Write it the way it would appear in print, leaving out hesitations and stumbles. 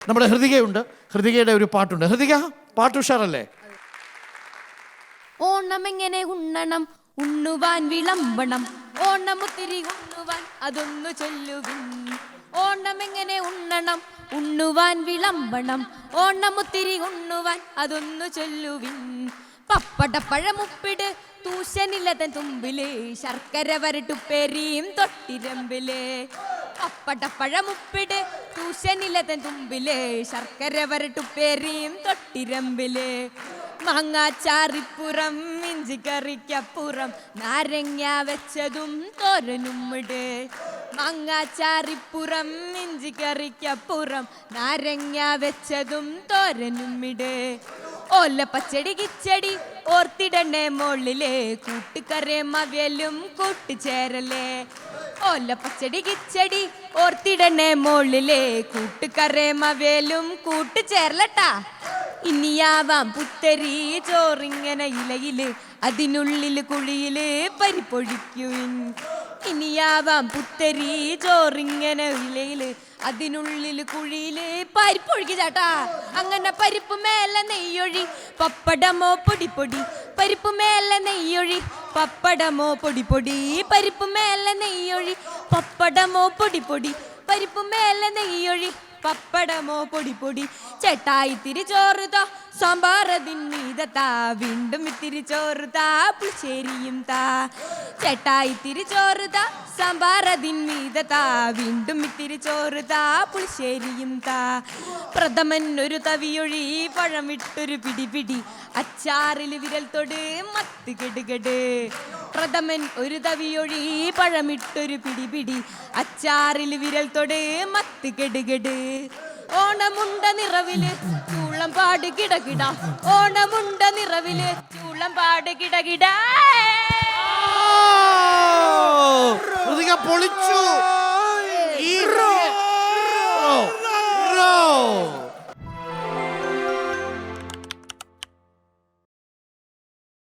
നമ്മുടെ ഹൃതികയുണ്ട്. ഹൃതികയുടെ ഒരു പാട്ടുണ്ട്. ഹൃതിക, പാട്ട് ഉഷാറല്ലേ? ഓണം എങ്ങനെ ഉണ്ണണം, ഉണ്ണുവാൻ വിളമ്പണം, ഓണമുത്തിരി ഉണ്ണുവാൻ അതൊന്നു ചൊല്ലുവിൻ. ഓണം എങ്ങനെ ഉണ്ണണം, ഉണ്ണുവാൻ വിളമ്പണം, ഓണമുത്തിരി ഉണ്ണുവാൻ അതൊന്നു ചൊല്ലുവിൻ. പപ്പടപ്പഴമുപ്പിട് തൂശനിലതൻ തുമ്പില്, ശർക്കര വരട്ടുപ്പേരിയും തൊട്ടിരമ്പില്. പപ്പടപ്പഴമുപ്പിട് തൂശനിലതൻ തുമ്പില്, ശർക്കര വരട്ടുപ്പേരിയും തൊട്ടിരമ്പില്. മാങ്ങാച്ചാറിപ്പുറം ഇഞ്ചിക്കറിക്കപ്പുറം, നാരങ്ങ വെച്ചതും തോരനുമിട്. മാങ്ങാച്ചാറിപ്പുറം ഇഞ്ചിക്കറിക്കപ്പുറം, നാരങ്ങ വെച്ചതും തോരനുമിട്. ഓല പച്ചടി കിച്ചടി ഓർത്തിടണേ മോളിലെ, കൂട്ടുകറി മവലും കൂട്ടുചേരലേ. ഓല പച്ചടി കിച്ചടി ഓർത്തിടണേ മോളിലെ, കൂട്ടുകറി മവലും കൂട്ടുചേരലട്ടാ. ഇനിയാവാം പുത്തരി ചോറിങ്ങനെ ഇലയില്, അതിനുള്ളില് കുഴിയില് പരിപ്പൊഴിക്കുവിൻ. ഇനിയാവാം പുത്തരി ചോറിങ്ങനെ ഇലയില്, അതിനുള്ളില് കുഴിയില് പരിപ്പൊഴിക്ക് ചേട്ടാ. അങ്ങനെ പരിപ്പ് മേലെ നെയ്യൊഴി, പപ്പടമോ പൊടിപ്പൊടി. പരിപ്പ് മേലെ നെയ്യൊഴി, പപ്പടമോ പൊടിപ്പൊടി. പരിപ്പ് മേലെ നെയ്യൊഴി, പപ്പടമോ പൊടിപ്പൊടി. പരിപ്പ് മേലെ നെയ്യൊഴി, പപ്പടമോ പൊടിപ്പൊടി. ചേട്ടായി ഇത്തിരി ചോറുതാ, സാമ്പാർ അതിന്മീതത്താ. വീണ്ടും ഇത്തിരി ചോറുതാ, പുളിശ്ശേരിയും താ. ചേട്ടായി ഇത്തിരി ചോറുതാ, സാമ്പാർ അതിന്മീതത്താ. വീണ്ടും ഇത്തിരി ചോറുതാ, പുളിശ്ശേരിയും താ. പ്രഥമൻ ഒരു തവിയൊഴി, പഴമിട്ടൊരു പിടിപിടി. അച്ചാറിൽ വിരൽ തൊട് മത്ത് കെടുകെട്. പ്രഥമൻ ഒരു തവിയൊഴി, പഴമിട്ടൊരു പിടിപിടി. അച്ചാറിൽ വിരൽ തൊട് മത്ത് കെടുകെട്. ഓണമുണ്ട നിറവില് ചൂളം പാട് കിടകിട. ഓണമുണ്ട നിറവില് ചൂളം പാട് കിടകിട. ഹൃതിക പൊളിച്ചു. ഈ